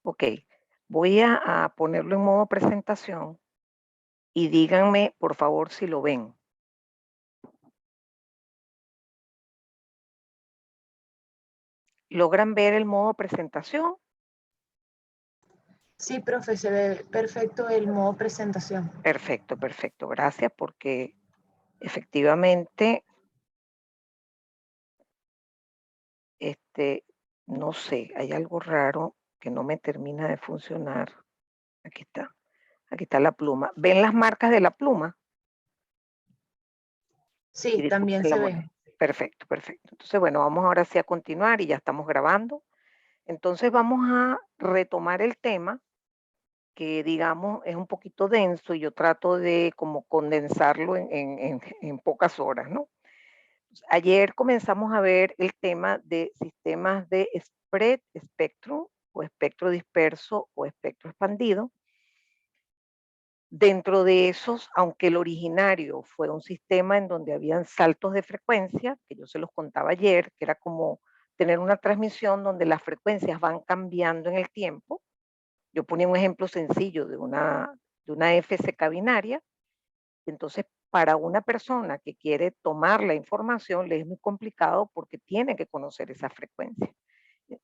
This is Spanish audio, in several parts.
Ok, voy a ponerlo en modo presentación y díganme, por favor, si lo ven. ¿Logran ver el modo presentación? Sí, profe, se ve perfecto el modo presentación. Perfecto, perfecto. Gracias porque efectivamente, no sé, hay algo raro que no me termina de funcionar. Aquí está, aquí está la pluma. ¿Ven las marcas de la pluma? Y Sí, también disculpen la se molestia. ven. Perfecto, perfecto. Entonces, bueno, vamos ahora sí a continuar y ya estamos grabando. Entonces vamos a retomar el tema que digamos es un poquito denso y yo trato de como condensarlo en pocas horas, ¿no? Ayer comenzamos a ver el tema de sistemas de spread spectrum o espectro disperso o espectro expandido. Dentro de esos, aunque el originario fue un sistema en donde habían saltos de frecuencia, que yo se los contaba ayer, que era como tener una transmisión donde las frecuencias van cambiando en el tiempo. Yo ponía un ejemplo sencillo de una FCK binaria. Entonces, para una persona que quiere tomar la información, le es muy complicado porque tiene que conocer esa frecuencia.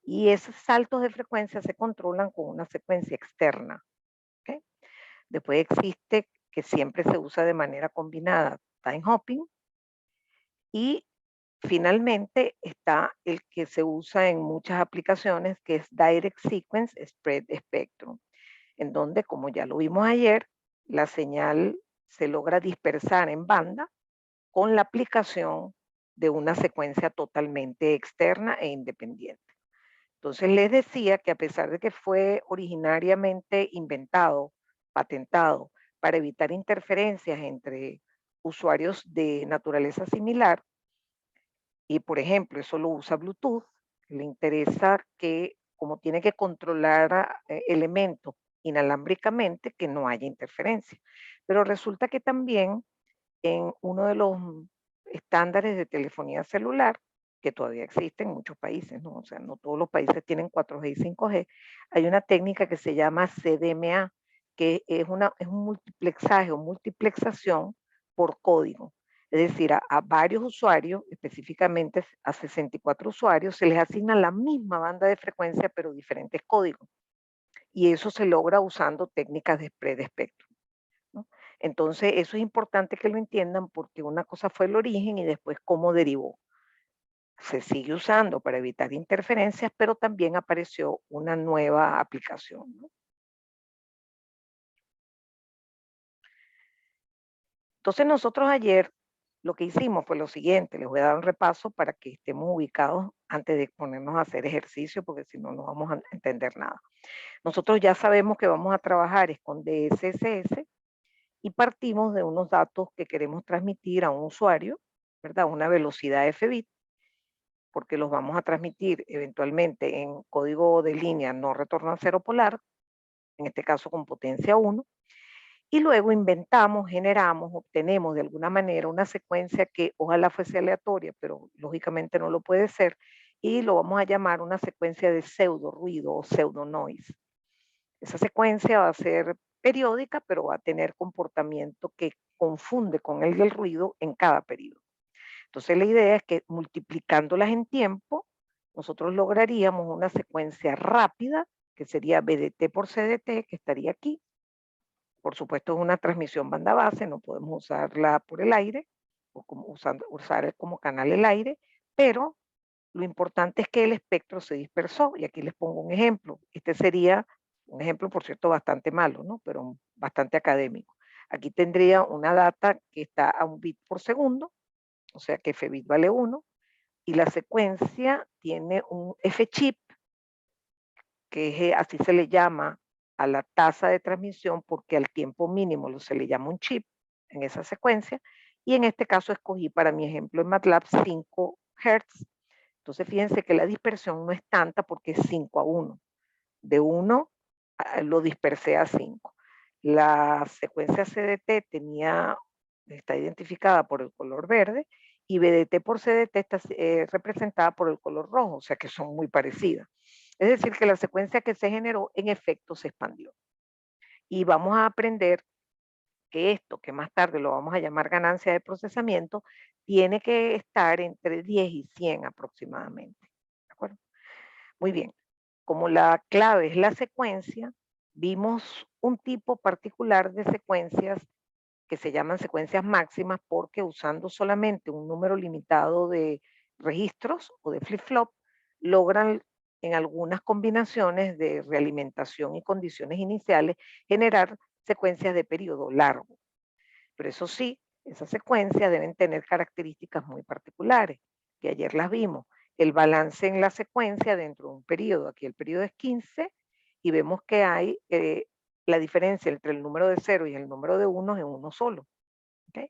Y esos saltos de frecuencia se controlan con una secuencia externa. ¿Ok? Después existe, que siempre se usa de manera combinada, time hopping. Y finalmente está el que se usa en muchas aplicaciones, que es Direct Sequence Spread Spectrum, en donde, como ya lo vimos ayer, la señal se logra dispersar en banda con la aplicación de una secuencia totalmente externa e independiente. Entonces les decía que a pesar de que fue originariamente inventado, patentado, para evitar interferencias entre usuarios de naturaleza similar, y por ejemplo, eso lo usa Bluetooth, le interesa que, como tiene que controlar elementos inalámbricamente, que no haya interferencia. Pero resulta que también en uno de los estándares de telefonía celular, que todavía existe en muchos países, ¿no? O sea, no todos los países tienen 4G y 5G, hay una técnica que se llama CDMA, que es un multiplexaje o multiplexación por código. Es decir, a varios usuarios, específicamente a 64 usuarios, se les asigna la misma banda de frecuencia, pero diferentes códigos. Y eso se logra usando técnicas de spread espectro, ¿no? Entonces, eso es importante que lo entiendan porque una cosa fue el origen y después cómo derivó. Se sigue usando para evitar interferencias, pero también apareció una nueva aplicación, ¿no? Entonces, nosotros ayer lo que hicimos fue lo siguiente, les voy a dar un repaso para que estemos ubicados antes de ponernos a hacer ejercicio, porque si no, no vamos a entender nada. Nosotros ya sabemos que vamos a trabajar es con DSSS y partimos de unos datos que queremos transmitir a un usuario, ¿verdad? Una velocidad Fbit, porque los vamos a transmitir eventualmente en código de línea no retorno a cero polar, en este caso con potencia 1, y luego inventamos, generamos, obtenemos de alguna manera una secuencia que ojalá fuese aleatoria, pero lógicamente no lo puede ser, y lo vamos a llamar una secuencia de pseudo ruido o pseudo noise. Esa secuencia va a ser periódica, pero va a tener comportamiento que confunde con el del ruido en cada periodo. Entonces la idea es que multiplicándolas en tiempo, nosotros lograríamos una secuencia rápida, que sería BDT por CDT, que estaría aquí. Por supuesto es una transmisión banda base, no podemos usarla por el aire, o usar como canal el aire, pero lo importante es que el espectro se dispersó, y aquí les pongo un ejemplo. Este sería un ejemplo, por cierto, bastante malo, ¿no? Pero bastante académico. Aquí tendría una data que está a 1 bit por segundo, o sea que Fbit vale 1, y la secuencia tiene un F-chip, que es, así se le llama a la tasa de transmisión, porque al tiempo mínimo se le llama un chip en esa secuencia, y en este caso escogí para mi ejemplo en MATLAB 5 Hz. Entonces fíjense que la dispersión no es tanta porque es 5 a 1. De 1 lo dispersé a 5. La secuencia CDT está identificada por el color verde y BDT por CDT está representada por el color rojo, o sea que son muy parecidas. Es decir, que la secuencia que se generó en efecto se expandió. Y vamos a aprender que esto, que más tarde lo vamos a llamar ganancia de procesamiento, tiene que estar entre 10 y 100 aproximadamente. ¿De acuerdo? Muy bien. Como la clave es la secuencia, vimos un tipo particular de secuencias que se llaman secuencias máximas porque usando solamente un número limitado de registros o de flip-flop, logran en algunas combinaciones de realimentación y condiciones iniciales generar secuencias de periodo largo. Pero eso sí, esas secuencias deben tener características muy particulares, que ayer las vimos. El balance en la secuencia dentro de un periodo, aquí el periodo es 15, y vemos que hay la diferencia entre el número de 0 y el número de unos en uno solo. ¿Okay?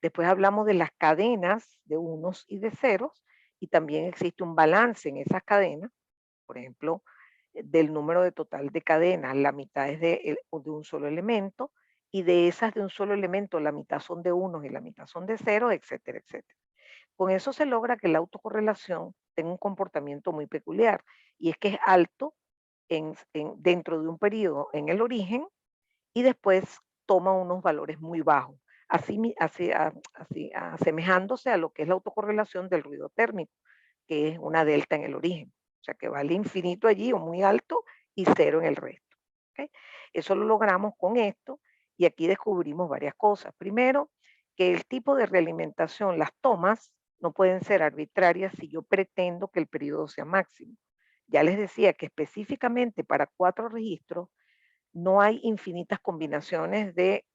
Después hablamos de las cadenas de unos y de ceros, y también existe un balance en esas cadenas. Por ejemplo, del número de total de cadenas, la mitad es de un solo elemento, y de esas de un solo elemento, la mitad son de unos y la mitad son de ceros, etcétera, etcétera. Con eso se logra que la autocorrelación tenga un comportamiento muy peculiar, y es que es alto dentro de un periodo en el origen y después toma unos valores muy bajos, asemejándose a lo que es la autocorrelación del ruido térmico, que es una delta en el origen, o sea que vale infinito allí o muy alto y cero en el resto. ¿Okay? Eso lo logramos con esto y aquí descubrimos varias cosas. Primero, que el tipo de realimentación, las tomas, no pueden ser arbitrarias si yo pretendo que el periodo sea máximo. Ya les decía que específicamente para 4 registros no hay infinitas combinaciones de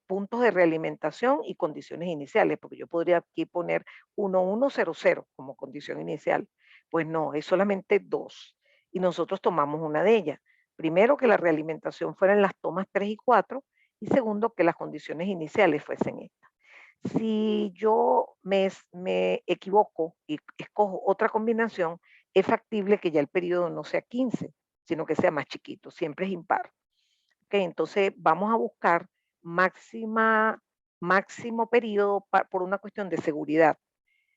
puntos de realimentación y condiciones iniciales, porque yo podría aquí poner 1100 como condición inicial. Pues no, es solamente 2. Y nosotros tomamos una de ellas. Primero, que la realimentación fuera en las tomas 3 y 4, y segundo, que las condiciones iniciales fuesen estas. Si yo me equivoco y escojo otra combinación, es factible que ya el periodo no sea 15, sino que sea más chiquito, siempre es impar. Ok, entonces vamos a buscar máximo periodo por una cuestión de seguridad.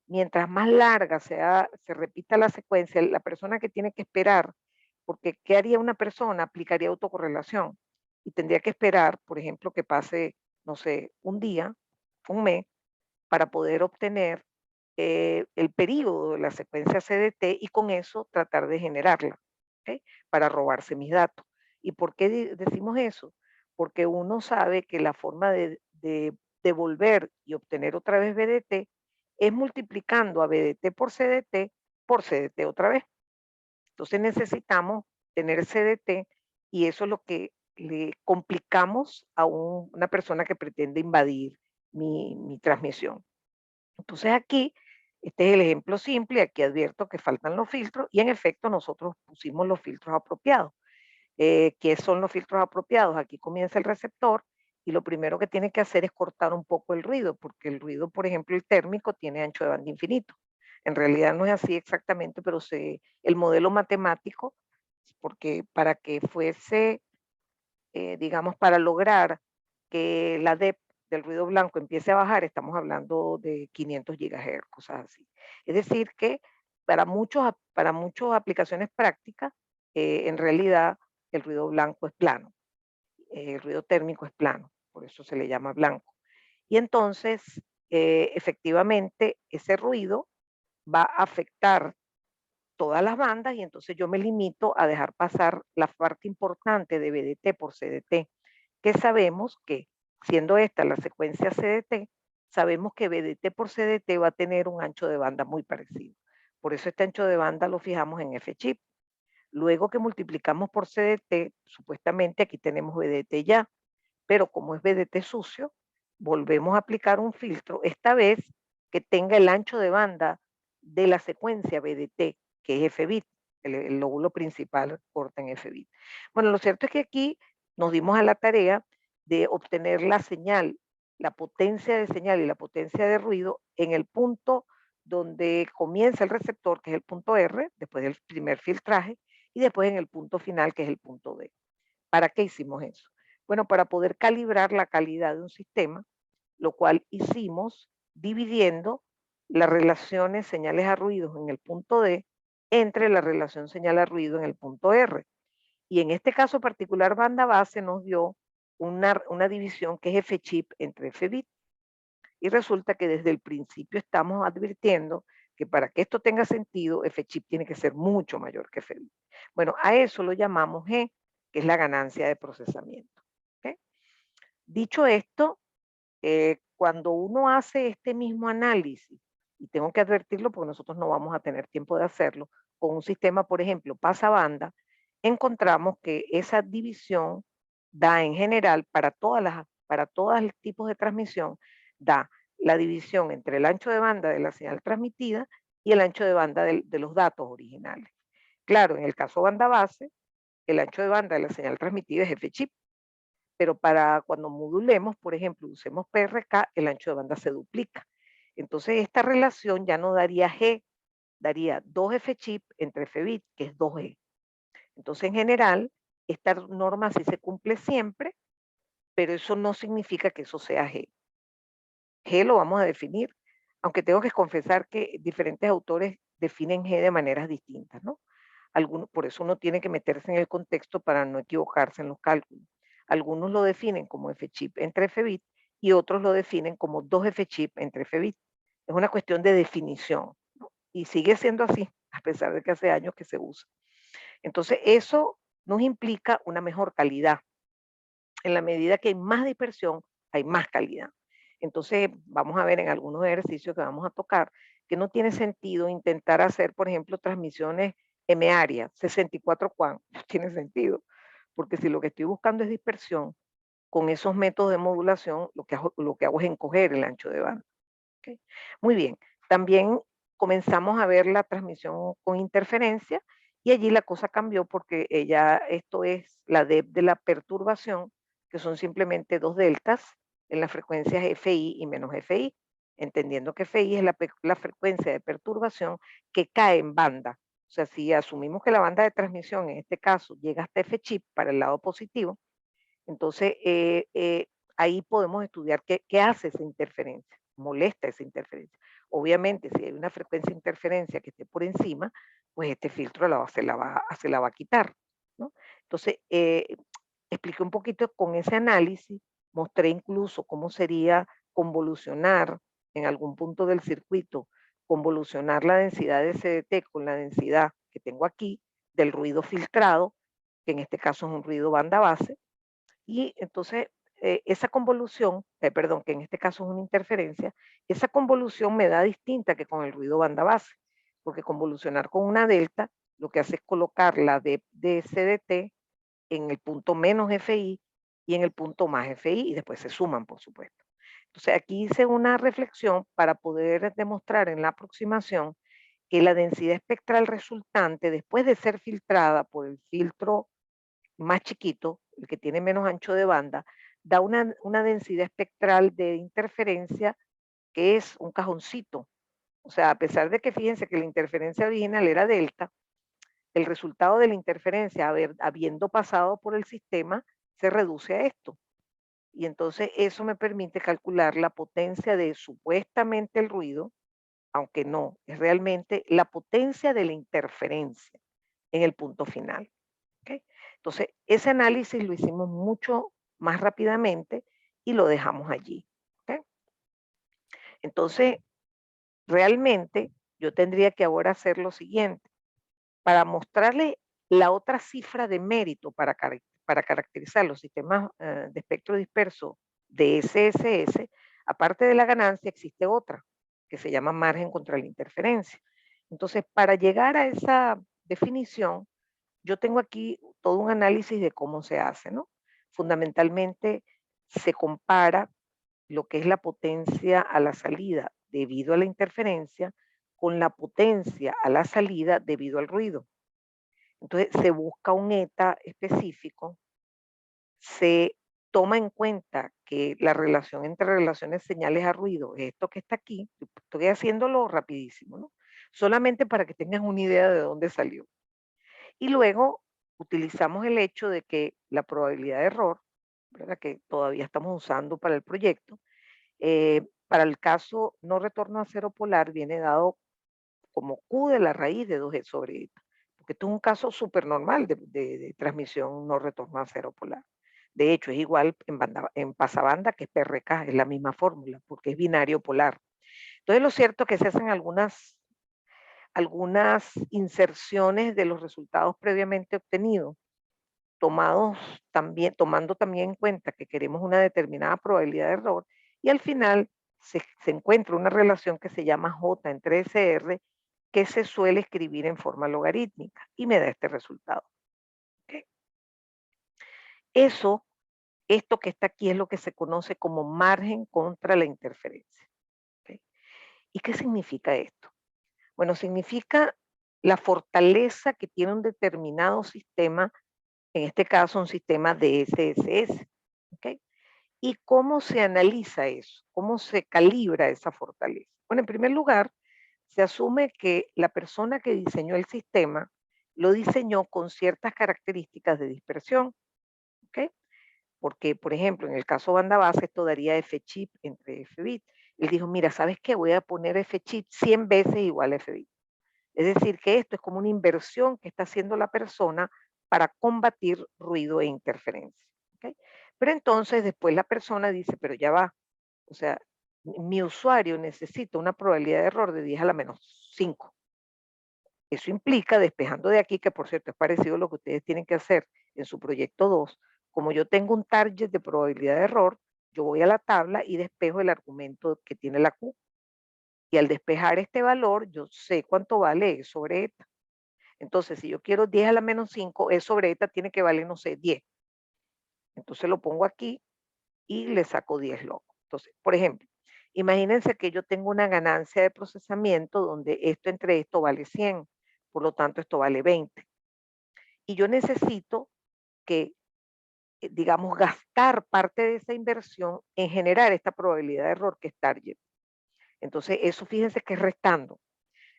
Mientras más larga se repita la secuencia, la persona que tiene que esperar, porque ¿qué haría una persona? Aplicaría autocorrelación y tendría que esperar, por ejemplo, que pase, no sé, un día, un mes, para poder obtener el periodo de la secuencia CDT y con eso tratar de generarla, ¿ok? Para robarse mis datos. ¿Y por qué decimos eso? Porque uno sabe que la forma de devolver y obtener otra vez BDT es multiplicando a BDT por CDT otra vez. Entonces necesitamos tener CDT y eso es lo que le complicamos a una persona que pretende invadir mi transmisión. Entonces aquí, este es el ejemplo simple, aquí advierto que faltan los filtros y en efecto nosotros pusimos los filtros apropiados. ¿Qué son los filtros apropiados? Aquí comienza el receptor y lo primero que tiene que hacer es cortar un poco el ruido, porque el ruido, por ejemplo, el térmico tiene ancho de banda infinito. En realidad no es así exactamente, pero el modelo matemático, porque para que fuese digamos, para lograr que la DEP del ruido blanco empiece a bajar, estamos hablando de 500 GHz, cosas así. Es decir, que para muchas aplicaciones prácticas, en realidad el ruido blanco es plano, el ruido térmico es plano, por eso se le llama blanco. Y entonces, efectivamente, ese ruido va a afectar todas las bandas y entonces yo me limito a dejar pasar la parte importante de BDT por CDT, que sabemos que, siendo esta la secuencia CDT, sabemos que BDT por CDT va a tener un ancho de banda muy parecido. Por eso este ancho de banda lo fijamos en F-chip. Luego que multiplicamos por CDT, supuestamente aquí tenemos BDT ya, pero como es BDT sucio, volvemos a aplicar un filtro, esta vez que tenga el ancho de banda de la secuencia BDT, que es F-bit, el lóbulo principal corta en F-bit. Bueno, lo cierto es que aquí nos dimos a la tarea de obtener la señal, la potencia de señal y la potencia de ruido en el punto donde comienza el receptor, que es el punto R, después del primer filtraje, y después en el punto final, que es el punto D. ¿Para qué hicimos eso? Bueno, para poder calibrar la calidad de un sistema, lo cual hicimos dividiendo las relaciones señales a ruidos en el punto D entre la relación señal-ruido en el punto R. Y en este caso particular, banda base nos dio una división que es F-chip entre F-bit. Y resulta que desde el principio estamos advirtiendo que para que esto tenga sentido, F-chip tiene que ser mucho mayor que F-bit. Bueno, a eso lo llamamos G, que es la ganancia de procesamiento. ¿Ok? Dicho esto, cuando uno hace este mismo análisis, y tengo que advertirlo porque nosotros no vamos a tener tiempo de hacerlo, con un sistema, por ejemplo, pasabanda, encontramos que esa división da en general para todos los tipos de transmisión, da la división entre el ancho de banda de la señal transmitida y el ancho de banda de los datos originales. Claro, en el caso banda base, el ancho de banda de la señal transmitida es F-chip, pero para cuando modulemos, por ejemplo, usemos PRK, el ancho de banda se duplica. Entonces, esta relación ya no daría G, daría 2F chip entre F bit, que es 2G. Entonces, en general, esta norma sí se cumple siempre, pero eso no significa que eso sea G. G lo vamos a definir, aunque tengo que confesar que diferentes autores definen G de maneras distintas, ¿no? Por eso uno tiene que meterse en el contexto para no equivocarse en los cálculos. Algunos lo definen como F-chip entre F-bit y otros lo definen como 2F-chip entre F-bit. Es una cuestión de definición, ¿no? Y sigue siendo así, a pesar de que hace años que se usa. Entonces, eso nos implica una mejor calidad. En la medida que hay más dispersión, hay más calidad. Entonces, vamos a ver en algunos ejercicios que vamos a tocar que no tiene sentido intentar hacer, por ejemplo, transmisiones M-área, 64 QAM. No tiene sentido, porque si lo que estoy buscando es dispersión, con esos métodos de modulación, lo que hago es encoger el ancho de banda. ¿Ok? Muy bien. También comenzamos a ver la transmisión con interferencia y allí la cosa cambió porque esto es la depth de la perturbación, que son simplemente dos deltas en las frecuencias FI y menos FI, entendiendo que FI es la frecuencia de perturbación que cae en banda. O sea, si asumimos que la banda de transmisión en este caso llega hasta F chip para el lado positivo, entonces ahí podemos estudiar qué hace esa interferencia, molesta esa interferencia. Obviamente, si hay una frecuencia de interferencia que esté por encima, pues este filtro se la va a quitar, ¿no? Entonces, expliqué un poquito con ese análisis, mostré incluso cómo sería convolucionar en algún punto del circuito, convolucionar la densidad de CDT con la densidad que tengo aquí del ruido filtrado, que en este caso es un ruido banda base, y entonces esa convolución, perdón, que en este caso es una interferencia, esa convolución me da distinta que con el ruido banda base, porque convolucionar con una delta lo que hace es colocar la de CDT en el punto menos FI y en el punto más FI y después se suman, por supuesto. Entonces aquí hice una reflexión para poder demostrar en la aproximación que la densidad espectral resultante, después de ser filtrada por el filtro más chiquito, el que tiene menos ancho de banda, da una densidad espectral de interferencia que es un cajoncito. O sea, a pesar de que fíjense que la interferencia original era delta, el resultado de la interferencia habiendo pasado por el sistema se reduce a esto. Y entonces eso me permite calcular la potencia de supuestamente el ruido, aunque no, es realmente la potencia de la interferencia en el punto final. ¿Ok? Entonces, ese análisis lo hicimos mucho más rápidamente y lo dejamos allí. ¿Ok? Entonces, realmente yo tendría que ahora hacer lo siguiente, para mostrarle la otra cifra de mérito para caracterizar los sistemas de espectro disperso de SSS, aparte de la ganancia existe otra, que se llama margen contra la interferencia. Entonces, para llegar a esa definición, yo tengo aquí todo un análisis de cómo se hace, ¿no? Fundamentalmente se compara lo que es la potencia a la salida debido a la interferencia con la potencia a la salida debido al ruido. Entonces se busca un ETA específico, se toma en cuenta que la relación entre relaciones señales a ruido es esto que está aquí, estoy haciéndolo rapidísimo, ¿no? Solamente para que tengan una idea de dónde salió. Y luego utilizamos el hecho de que la probabilidad de error, ¿verdad? Que todavía estamos usando para el proyecto, para el caso no retorno a cero polar viene dado como Q de la raíz de 2e sobre eta, porque esto es un caso súper normal de transmisión no retorno a cero polar. De hecho, es igual en pasabanda que es PRK, es la misma fórmula, porque es binario polar. Entonces, lo cierto es que se hacen algunas inserciones de los resultados previamente obtenidos, tomando también en cuenta que queremos una determinada probabilidad de error, y al final se encuentra una relación que se llama J entre SR, que se suele escribir en forma logarítmica, y me da este resultado. ¿Ok? Esto que está aquí es lo que se conoce como margen contra la interferencia. ¿Ok? ¿Y qué significa esto? Bueno, significa la fortaleza que tiene un determinado sistema, en este caso un sistema de SSS. ¿Ok? ¿Y cómo se analiza eso? ¿Cómo se calibra esa fortaleza? Bueno, en primer lugar, se asume que la persona que diseñó el sistema lo diseñó con ciertas características de dispersión. ¿Ok? Porque, por ejemplo, en el caso banda base, esto daría F-chip entre F-bit. Él dijo, mira, ¿sabes qué? Voy a poner F-chip 100 veces igual a F-bit. Es decir, que esto es como una inversión que está haciendo la persona para combatir ruido e interferencia. ¿Ok? Pero entonces después la persona dice, pero ya va, o sea, mi usuario necesita una probabilidad de error de 10 a la menos 5. Eso implica, despejando de aquí, que por cierto es parecido a lo que ustedes tienen que hacer en su proyecto 2, como yo tengo un target de probabilidad de error, yo voy a la tabla y despejo el argumento que tiene la Q. Y al despejar este valor, yo sé cuánto vale E sobre eta. Entonces, si yo quiero 10 a la menos 5, E sobre eta tiene que valer, no sé, 10. Entonces lo pongo aquí y le saco 10 locos. Entonces, por ejemplo, imagínense que yo tengo una ganancia de procesamiento donde esto entre esto vale 100, por lo tanto esto vale 20. Y yo necesito que, digamos, gastar parte de esa inversión en generar esta probabilidad de error que es target. Entonces, eso fíjense que es restando.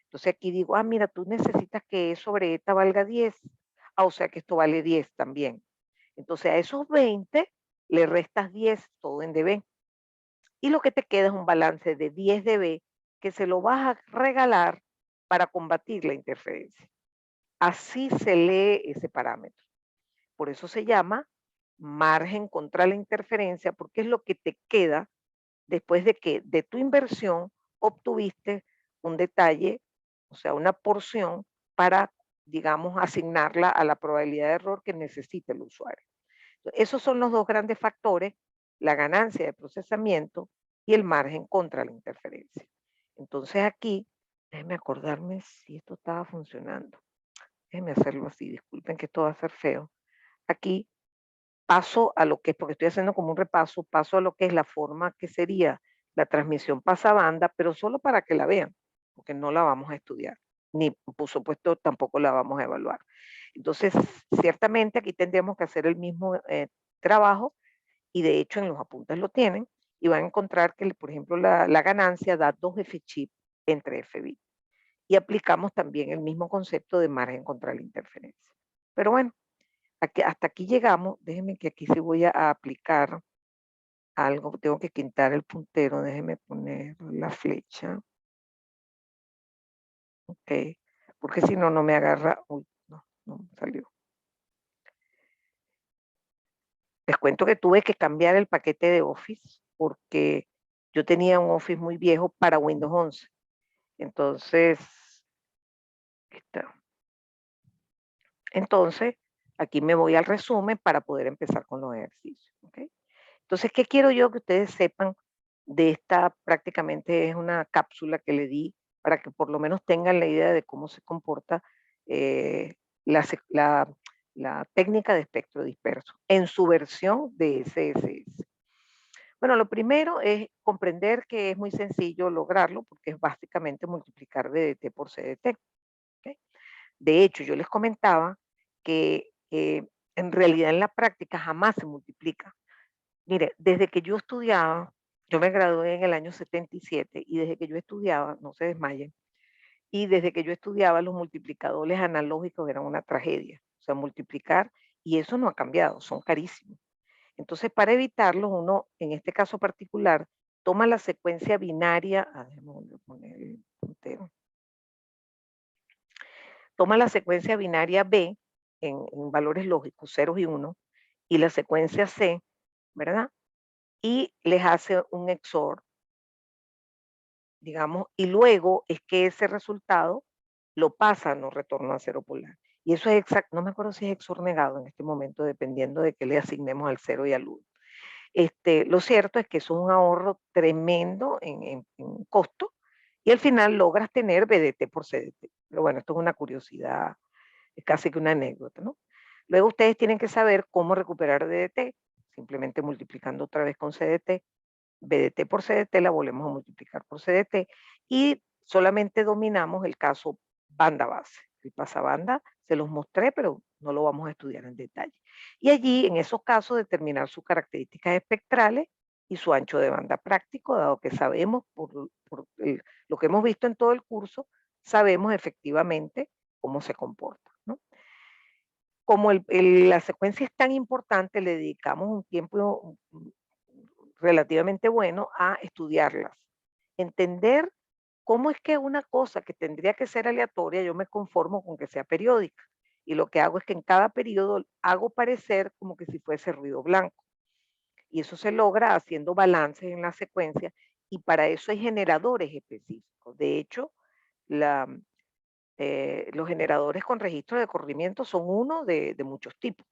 Entonces aquí digo, ah, mira, tú necesitas que E sobre eta valga 10. Ah, o sea que esto vale 10 también. Entonces a esos 20 le restas 10, todo en dB. Y lo que te queda es un balance de 10 dB que se lo vas a regalar para combatir la interferencia. Así se lee ese parámetro. Por eso se llama margen contra la interferencia, porque es lo que te queda después de que de tu inversión obtuviste un detalle, o sea, una porción para, digamos, asignarla a la probabilidad de error que necesita el usuario. Esos son los dos grandes factores, la ganancia de procesamiento y el margen contra la interferencia. Entonces aquí, déjenme acordarme si esto estaba funcionando. Déjenme hacerlo así, disculpen que esto va a ser feo. Aquí paso a lo que es, porque estoy haciendo como un repaso, paso a lo que es la forma que sería la transmisión pasabanda, pero solo para que la vean, porque no la vamos a estudiar, ni por supuesto tampoco la vamos a evaluar. Entonces, ciertamente aquí tendríamos que hacer el mismo trabajo, y de hecho en los apuntes lo tienen, y van a encontrar que, por ejemplo, la ganancia da 2 F-chip entre F-bit. Y aplicamos también el mismo concepto de margen contra la interferencia. Pero bueno, hasta aquí llegamos. Déjenme que aquí sí voy a aplicar algo. Tengo que quitar el puntero. Déjenme poner la flecha. Ok. Porque si no, no me agarra. Uy, no, no me salió. Les cuento que tuve que cambiar el paquete de Office porque yo tenía un Office muy viejo para Windows 11. Entonces, aquí está. Entonces, aquí me voy al resumen para poder empezar con los ejercicios. ¿Okay? Entonces, ¿qué quiero yo que ustedes sepan de esta? Prácticamente es una cápsula que le di para que por lo menos tengan la idea de cómo se comporta eh, la, la técnica de espectro disperso en su versión de SSS. Bueno, lo primero es comprender que es muy sencillo lograrlo porque es básicamente multiplicar DDT por CDT. ¿Okay? De hecho, yo les comentaba que en realidad en la práctica jamás se multiplica. Mire, desde que yo estudiaba, yo me gradué en el año 77 y desde que yo estudiaba, no se desmayen, y desde que yo estudiaba los multiplicadores analógicos eran una tragedia. O sea, multiplicar, y eso no ha cambiado, son carísimos. Entonces, para evitarlos, uno, en este caso particular, toma la secuencia binaria, déjame poner el puntero, toma la secuencia binaria B en valores lógicos, ceros y unos, y la secuencia C, ¿verdad? Y les hace un XOR, digamos, y luego es que ese resultado lo pasa a no retorno a cero polar. Y eso es exacto, no me acuerdo si es XOR negado en este momento, dependiendo de qué le asignemos al 0 y al 1. Lo cierto es que eso es un ahorro tremendo en costo y al final logras tener BDT por CDT. Pero bueno, esto es una curiosidad, es casi que una anécdota, ¿no? Luego ustedes tienen que saber cómo recuperar DDT, simplemente multiplicando otra vez con CDT. BDT por CDT la volvemos a multiplicar por CDT y solamente dominamos el caso banda base. El pasabanda se los mostré, pero no lo vamos a estudiar en detalle. Y allí, en esos casos, determinar sus características espectrales y su ancho de banda práctico, dado que sabemos, lo que hemos visto en todo el curso, sabemos efectivamente cómo se comporta, ¿no? Como la secuencia es tan importante, le dedicamos un tiempo relativamente bueno a estudiarlas, entender cómo es que una cosa que tendría que ser aleatoria, yo me conformo con que sea periódica. Y lo que hago es que en cada periodo hago parecer como que si fuese ruido blanco. Y eso se logra haciendo balances en la secuencia y para eso hay generadores específicos. De hecho, la, los generadores con registro de corrimiento son uno de muchos tipos.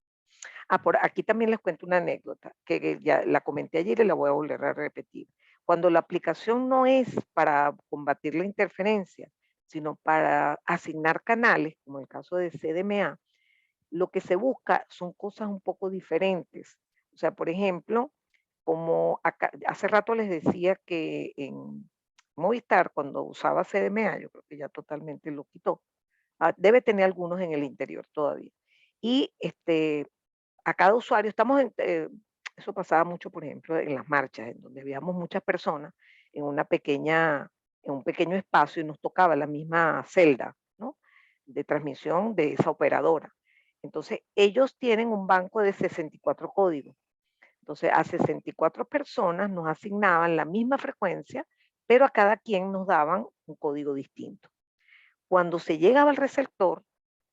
Por aquí también les cuento una anécdota que ya la comenté ayer y la voy a volver a repetir. Cuando la aplicación no es para combatir la interferencia, sino para asignar canales, como el caso de CDMA, lo que se busca son cosas un poco diferentes. O sea, por ejemplo, como hace rato les decía que en Movistar, cuando usaba CDMA, yo creo que ya totalmente lo quitó, debe tener algunos en el interior todavía. Y a cada usuario, eso pasaba mucho, por ejemplo, en las marchas, en donde habíamos muchas personas en en un pequeño espacio y nos tocaba la misma celda, ¿no? De transmisión de esa operadora. Entonces, ellos tienen un banco de 64 códigos. Entonces, a 64 personas nos asignaban la misma frecuencia, pero a cada quien nos daban un código distinto. Cuando se llegaba al receptor,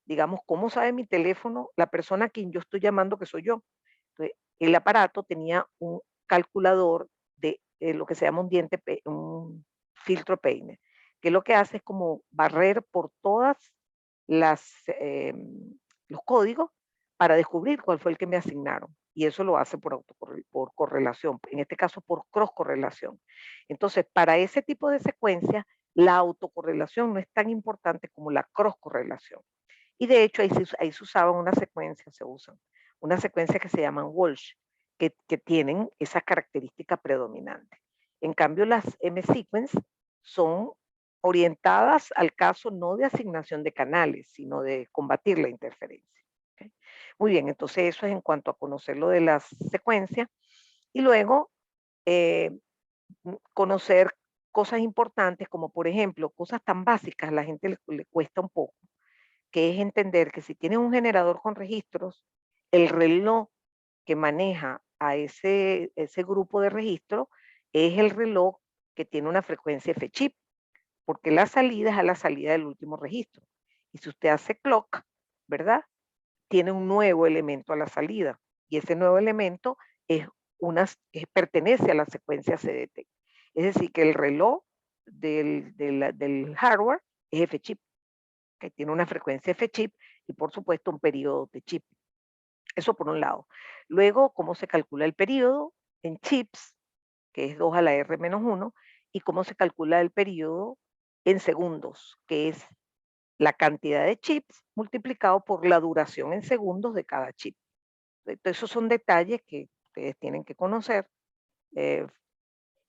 digamos, ¿cómo sabe mi teléfono la persona a quien yo estoy llamando que soy yo? Entonces, el aparato tenía un calculador de lo que se llama un filtro peine, que lo que hace es como barrer por todas las los códigos para descubrir cuál fue el que me asignaron. Y eso lo hace por correlación, en este caso por cross correlación. Entonces, para ese tipo de secuencias, la autocorrelación no es tan importante como la cross correlación. Y de hecho ahí se usaban una secuencia, se usan, una secuencia que se llaman Walsh, que tienen esa característica predominante. En cambio, las M-sequence son orientadas al caso no de asignación de canales, sino de combatir la interferencia. ¿Ok? Muy bien, entonces eso es en cuanto a conocer lo de las secuencias. Y luego, eh, conocer cosas importantes como, por ejemplo, cosas tan básicas, a la gente le cuesta un poco, que es entender que si tienes un generador con registros, el reloj que maneja a ese grupo de registros es el reloj que tiene una frecuencia F-chip, porque la salida es a la salida del último registro. Y si usted hace clock, ¿verdad? Tiene un nuevo elemento a la salida. Y ese nuevo elemento es pertenece a la secuencia CDT. Es decir, que el reloj del hardware es F-chip, que tiene una frecuencia F-chip y por supuesto un periodo de chip. Eso por un lado. Luego, cómo se calcula el periodo en chips, que es 2 a la R menos 1, y cómo se calcula el periodo en segundos, que es la cantidad de chips multiplicado por la duración en segundos de cada chip. Entonces, esos son detalles que ustedes tienen que conocer. eh,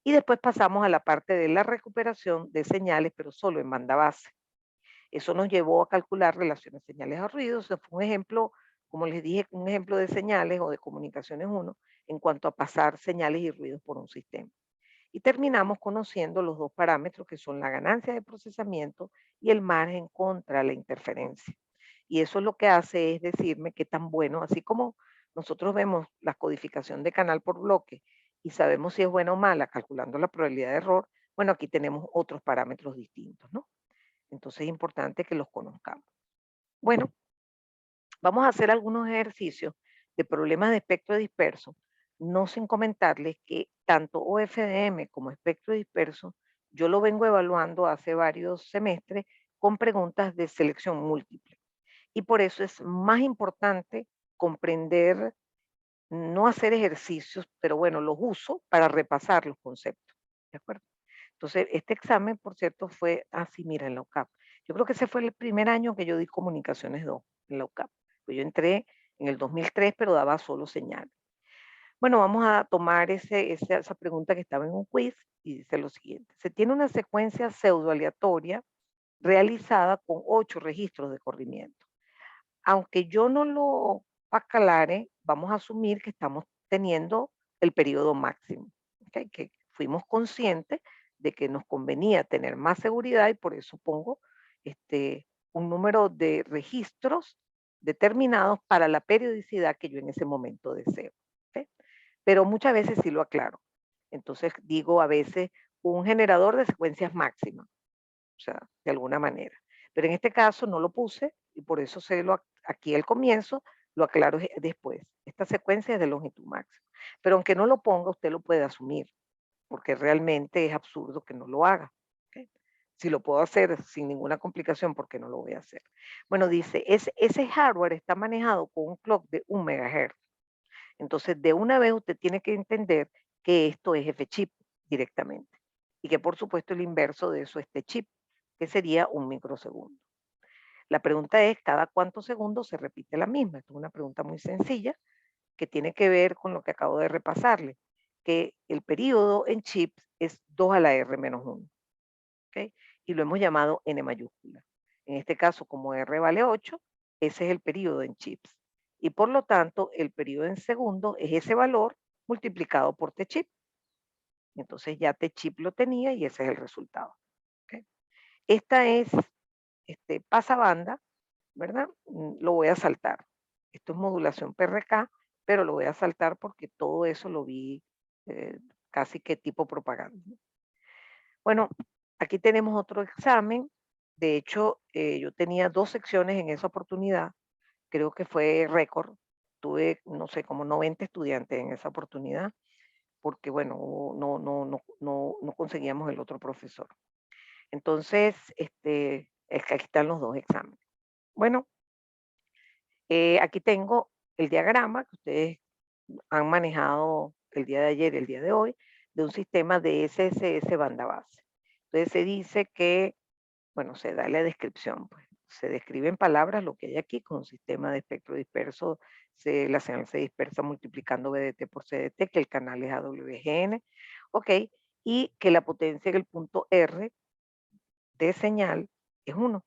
y después pasamos a la parte de la recuperación de señales, pero solo en banda base. Eso nos llevó a calcular relaciones señales a ruidos. Eso fue un ejemplo, como les dije, un ejemplo de señales o de comunicaciones uno en cuanto a pasar señales y ruidos por un sistema. Y terminamos conociendo los dos parámetros que son la ganancia de procesamiento y el margen contra la interferencia. Y eso lo que hace es decirme qué tan bueno, así como nosotros vemos la codificación de canal por bloque y sabemos si es buena o mala calculando la probabilidad de error, bueno, aquí tenemos otros parámetros distintos, ¿no? Entonces es importante que los conozcamos. Bueno, vamos a hacer algunos ejercicios de problemas de espectro disperso, no sin comentarles que tanto OFDM como espectro disperso, yo lo vengo evaluando hace varios semestres con preguntas de selección múltiple. Y por eso es más importante comprender, no hacer ejercicios, pero bueno, los uso para repasar los conceptos. ¿De acuerdo? Entonces, este examen, por cierto, fue así, mira, en la UCAP. Yo creo que ese fue el primer año que yo di Comunicaciones 2 en la UCAP. Pues yo entré en el 2003, pero daba solo señal. Bueno, vamos a tomar esa pregunta que estaba en un quiz y dice lo siguiente. Se tiene una secuencia pseudo aleatoria realizada con 8 registros de corrimiento. Aunque yo no lo aclare, vamos a asumir que estamos teniendo el periodo máximo, ¿ok? Que fuimos conscientes de que nos convenía tener más seguridad y por eso pongo un número de registros determinados para la periodicidad que yo en ese momento deseo. ¿Ok? Pero muchas veces sí lo aclaro. Entonces digo a veces un generador de secuencias máximas, o sea, de alguna manera. Pero en este caso no lo puse y por eso aquí al comienzo, lo aclaro después. Esta secuencia es de longitud máxima. Pero aunque no lo ponga, usted lo puede asumir, porque realmente es absurdo que no lo haga. ¿Ok? Si lo puedo hacer sin ninguna complicación, ¿por qué no lo voy a hacer? Bueno, dice, ese hardware está manejado con un clock de 1 MHz. Entonces, de una vez usted tiene que entender que esto es F-chip directamente y que por supuesto el inverso de eso es T-chip, que sería 1 microsegundo. La pregunta es, ¿cada cuántos segundos se repite la misma? Esto es una pregunta muy sencilla que tiene que ver con lo que acabo de repasarle, que el periodo en chips es 2 a la R menos 1, ¿ok? Y lo hemos llamado N mayúscula. En este caso, como R vale 8, ese es el periodo en chips. Y por lo tanto, el periodo en segundos es ese valor multiplicado por T chip. Entonces ya T chip lo tenía y ese es el resultado. ¿Ok? Esta es pasabanda, ¿verdad? Lo voy a saltar. Esto es modulación PRK, pero lo voy a saltar porque todo eso lo vi casi que tipo propaganda. Bueno, aquí tenemos otro examen. De hecho, yo tenía 2 secciones en esa oportunidad. Creo que fue récord. Tuve, no sé, como 90 estudiantes en esa oportunidad, porque bueno, no conseguíamos el otro profesor. Entonces, es que aquí están los 2 exámenes. Bueno, aquí tengo el diagrama que ustedes han manejado el día de ayer y el día de hoy, de un sistema de SSS banda base. Entonces se dice que, bueno, se da la descripción, pues. Se describe en palabras lo que hay aquí con un sistema de espectro disperso, la señal se dispersa multiplicando BDT por CDT, que el canal es AWGN, ok, y que la potencia en el punto R de señal es 1.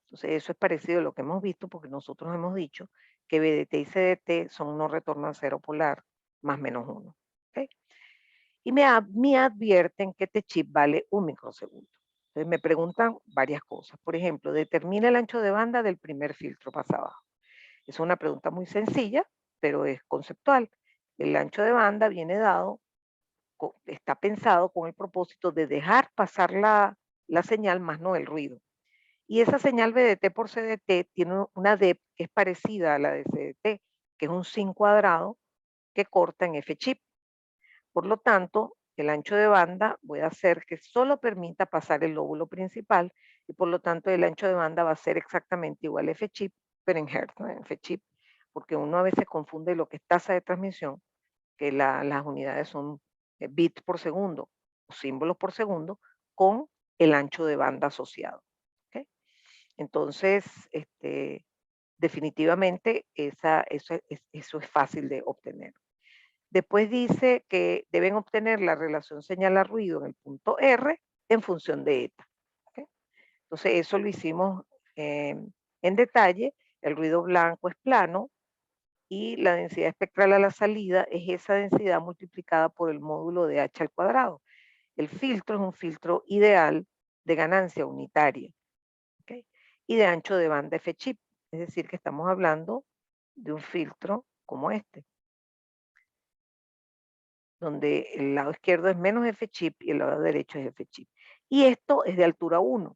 Entonces, eso es parecido a lo que hemos visto porque nosotros hemos dicho que BDT y CDT son no retorno a cero polar más menos 1. ¿Ok? Y me advierten que este chip vale 1 microsegundo. Entonces, me preguntan varias cosas. Por ejemplo, determina el ancho de banda del primer filtro pasa abajo. Es una pregunta muy sencilla, pero es conceptual. El ancho de banda viene dado, está pensado con el propósito de dejar pasar la señal más no el ruido. Y esa señal BDT por CDT tiene una DEP que es parecida a la de CDT, que es un sin cuadrado que corta en F-chip. Por lo tanto, el ancho de banda voy a hacer que solo permita pasar el lóbulo principal y por lo tanto el ancho de banda va a ser exactamente igual a F-chip, pero en Hertz, ¿no? En F-chip, porque uno a veces confunde lo que es tasa de transmisión, que las unidades son bits por segundo o símbolos por segundo, con el ancho de banda asociado. ¿Ok? Entonces, definitivamente eso es fácil de obtener. Después dice que deben obtener la relación señal a ruido en el punto R en función de eta. ¿Ok? Entonces, eso lo hicimos en detalle. El ruido blanco es plano y la densidad espectral a la salida es esa densidad multiplicada por el módulo de h al cuadrado. El filtro es un filtro ideal de ganancia unitaria. ¿Ok? Y de ancho de banda F-chip. Es decir, que estamos hablando de un filtro como este, donde el lado izquierdo es menos F-chip y el lado derecho es F-chip. Y esto es de altura 1,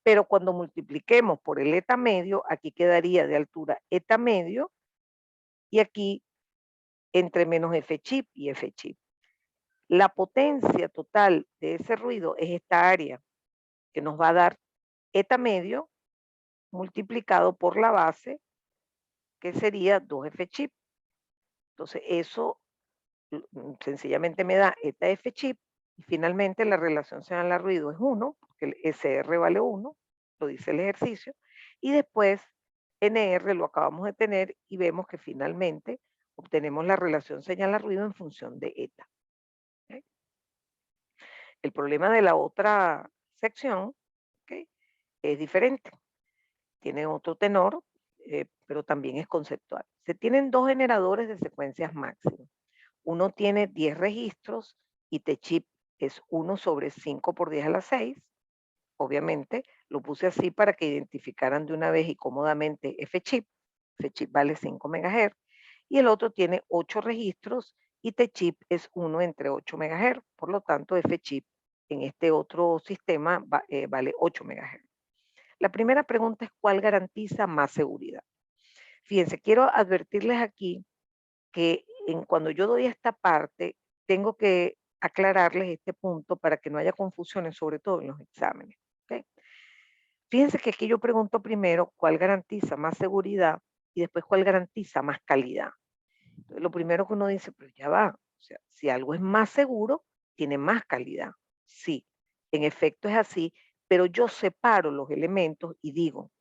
pero cuando multipliquemos por el eta medio, aquí quedaría de altura eta medio y aquí entre menos F chip y F chip. La potencia total de ese ruido es esta área, que nos va a dar eta medio multiplicado por la base, que sería 2F chip. Entonces, eso sencillamente me da eta F chip y finalmente la relación señal a ruido es 1, porque el SR vale 1, lo dice el ejercicio, y después NR lo acabamos de tener y vemos que finalmente obtenemos la relación señal a ruido en función de eta. ¿Okay? El problema de la otra sección, ¿okay?, es diferente, tiene otro tenor, pero también es conceptual. Se tienen dos generadores de secuencias máximas. Uno tiene 10 registros y T-chip es 1 sobre 5 por 10 a la 6. Obviamente lo puse así para que identificaran de una vez y cómodamente F-chip. F-chip vale 5 MHz. Y el otro tiene 8 registros y T-chip es 1 entre 8 MHz. Por lo tanto, F-chip en este otro sistema vale 8 MHz. La primera pregunta es ¿cuál garantiza más seguridad? Fíjense, quiero advertirles aquí que cuando yo doy esta parte, tengo que aclararles este punto para que no haya confusiones, sobre todo en los exámenes. ¿Okay? Fíjense que aquí yo pregunto primero cuál garantiza más seguridad y después cuál garantiza más calidad. Entonces, lo primero que uno dice, pero ya va, o sea, si algo es más seguro, tiene más calidad. Sí, en efecto es así, pero yo separo los elementos y digo,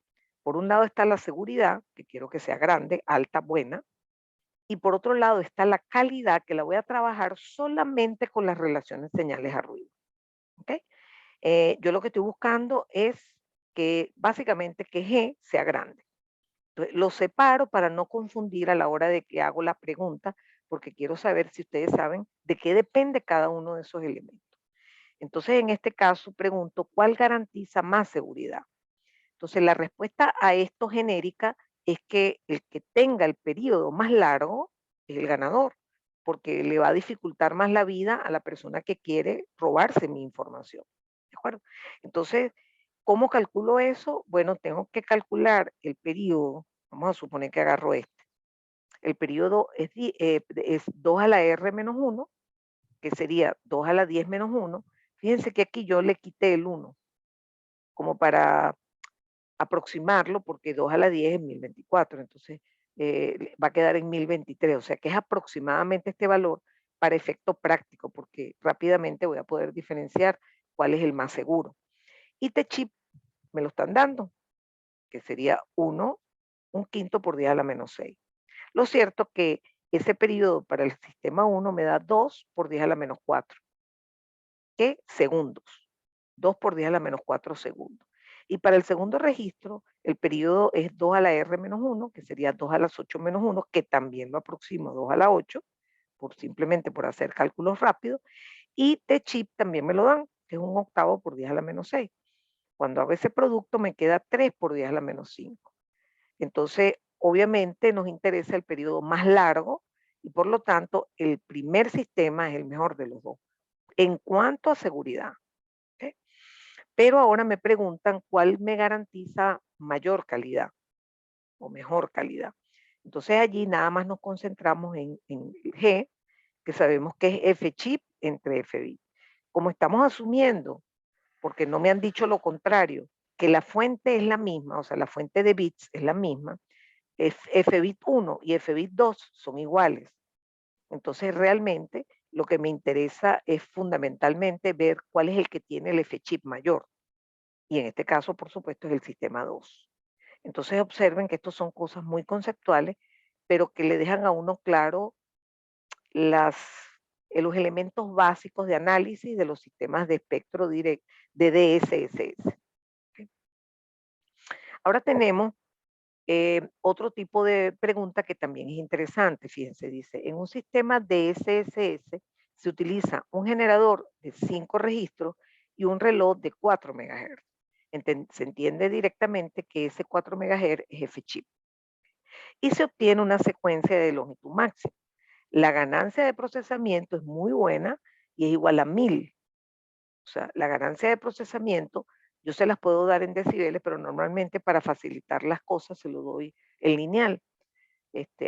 por un lado está la seguridad, que quiero que sea grande, alta, buena, y por otro lado está la calidad, que la voy a trabajar solamente con las relaciones señales a ruido. ¿Okay? Yo lo que estoy buscando es que básicamente que G sea grande. Entonces, lo separo para no confundir a la hora de que hago la pregunta, porque quiero saber si ustedes saben de qué depende cada uno de esos elementos. Entonces, en este caso, pregunto, ¿cuál garantiza más seguridad? Entonces, la respuesta a esto genérica es que el que tenga el periodo más largo es el ganador, porque le va a dificultar más la vida a la persona que quiere robarse mi información. ¿De acuerdo? Entonces, ¿cómo calculo eso? Bueno, tengo que calcular el periodo. Vamos a suponer que agarro este. El periodo es 2 a la R menos 1, que sería 2 a la 10 menos 1. Fíjense que aquí yo le quité el 1, como para aproximarlo, porque 2 a la 10 es 1024, entonces va a quedar en 1023, o sea que es aproximadamente este valor para efecto práctico, porque rápidamente voy a poder diferenciar cuál es el más seguro. Y T-chip me lo están dando, que sería 1, un quinto por 10 a la menos 6. Lo cierto que ese periodo para el sistema 1 me da 2 por 10 a la menos 4. ¿Qué? Segundos. 2 por 10 a la menos 4 segundos. Y para el segundo registro, el periodo es 2 a la R menos 1, que sería 2 a las 8 menos 1, que también lo aproximo a 2 a la 8, simplemente por hacer cálculos rápidos. Y T-chip también me lo dan, que es un octavo por 10 a la menos 6. Cuando hago ese producto me queda 3 por 10 a la menos 5. Entonces, obviamente nos interesa el periodo más largo y por lo tanto el primer sistema es el mejor de los dos en cuanto a seguridad. ¿Okay? Pero ahora me preguntan cuál me garantiza mayor calidad o mejor calidad. Entonces allí nada más nos concentramos en G, que sabemos que es F-chip entre F-bit. Como estamos asumiendo, porque no me han dicho lo contrario, que la fuente es la misma, o sea, la fuente de bits es la misma, F-bit 1 y F-bit 2 son iguales. Entonces realmente lo que me interesa es fundamentalmente ver cuál es el que tiene el F-chip mayor. Y en este caso, por supuesto, es el sistema 2. Entonces observen que estos son cosas muy conceptuales, pero que le dejan a uno claro las, los elementos básicos de análisis de los sistemas de espectro directo de DSSS. ¿Okay? Ahora tenemos otro tipo de pregunta que también es interesante. Fíjense, dice, en un sistema DSSS se utiliza un generador de 5 registros y un reloj de 4 MHz. Se entiende directamente que ese 4 MHz es F-chip. Y se obtiene una secuencia de longitud máxima. La ganancia de procesamiento es muy buena y es igual a 1000. O sea, la ganancia de procesamiento, Yo se las puedo dar en decibeles, pero normalmente para facilitar las cosas se lo doy en lineal,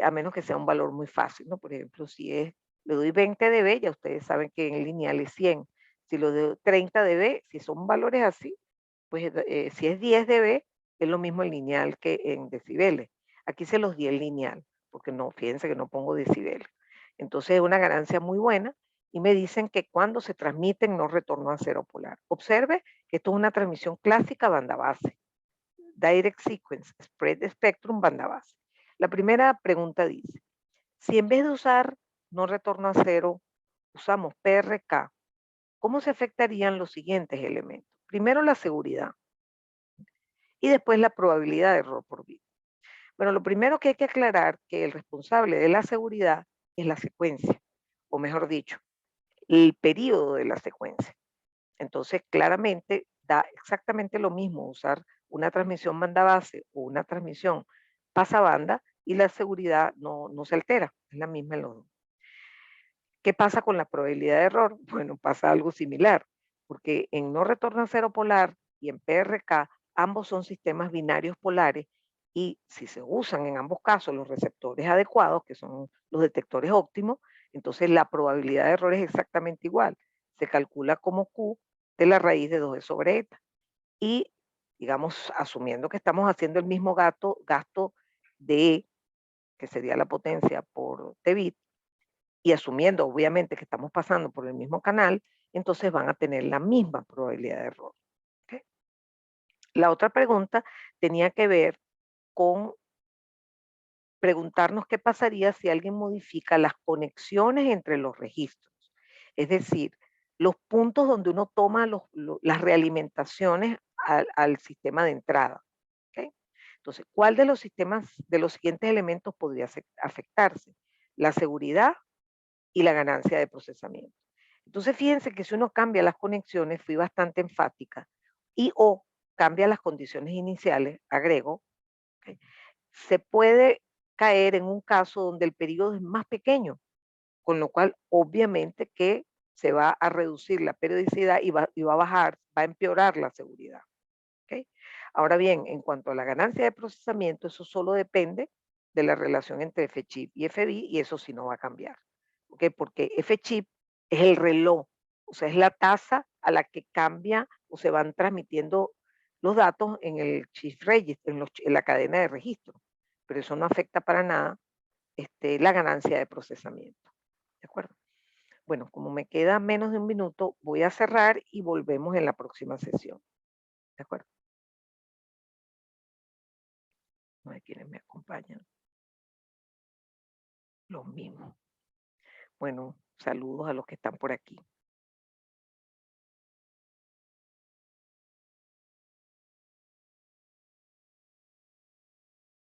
a menos que sea un valor muy fácil, ¿no? Por ejemplo, si le doy 20 dB, ya ustedes saben que en lineal es 100. Si lo doy 30 dB, si son valores así, pues si es 10 dB, es lo mismo en lineal que en decibeles. Aquí se los di en lineal, porque no, fíjense que no pongo decibeles. Entonces es una ganancia muy buena y me dicen que cuando se transmiten no retorno a cero polar. Observe que esto es una transmisión clásica banda base. Direct Sequence, Spread Spectrum, banda base. La primera pregunta dice, si en vez de usar no retorno a cero, usamos PRK, ¿cómo se afectarían los siguientes elementos? Primero la seguridad y después la probabilidad de error por bit. Bueno, lo primero que hay que aclarar que el responsable de la seguridad es la secuencia, o mejor dicho, el periodo de la secuencia. Entonces, claramente da exactamente lo mismo usar una transmisión banda base o una transmisión pasabanda y la seguridad no se altera, es la misma en los dos. ¿Qué pasa con la probabilidad de error? Bueno, pasa algo similar, porque en no retorno a cero polar y en PRK, ambos son sistemas binarios polares y si se usan en ambos casos los receptores adecuados, que son los detectores óptimos, entonces la probabilidad de error es exactamente igual. Se calcula como Q de la raíz de 2e sobre eta. Y, digamos, asumiendo que estamos haciendo el mismo gasto de E, que sería la potencia por T bit, y asumiendo obviamente que estamos pasando por el mismo canal, entonces van a tener la misma probabilidad de error. ¿Ok? La otra pregunta tenía que ver con preguntarnos qué pasaría si alguien modifica las conexiones entre los registros. Es decir, los puntos donde uno toma las realimentaciones al sistema de entrada. ¿Ok? Entonces, ¿cuál de los sistemas, de los siguientes elementos podría afectarse? La seguridad y la ganancia de procesamiento. Entonces, fíjense que si uno cambia las conexiones, fui bastante enfática, y o cambia las condiciones iniciales, agrego, ¿ok? Se puede caer en un caso donde el periodo es más pequeño, con lo cual obviamente que se va a reducir la periodicidad y va a bajar, va a empeorar la seguridad. ¿Ok? Ahora bien, en cuanto a la ganancia de procesamiento, eso solo depende de la relación entre F-chip y FBit y eso sí no va a cambiar. ¿Ok? Porque F-chip es el reloj, o sea, es la tasa a la que cambia o se van transmitiendo los datos en el chip register, en la cadena de registro. Pero eso no afecta para nada la ganancia de procesamiento. ¿De acuerdo? Bueno, como me queda menos de un minuto, voy a cerrar y volvemos en la próxima sesión. ¿De acuerdo? No hay quienes me acompañan. Los mismos. Bueno, saludos a los que están por aquí.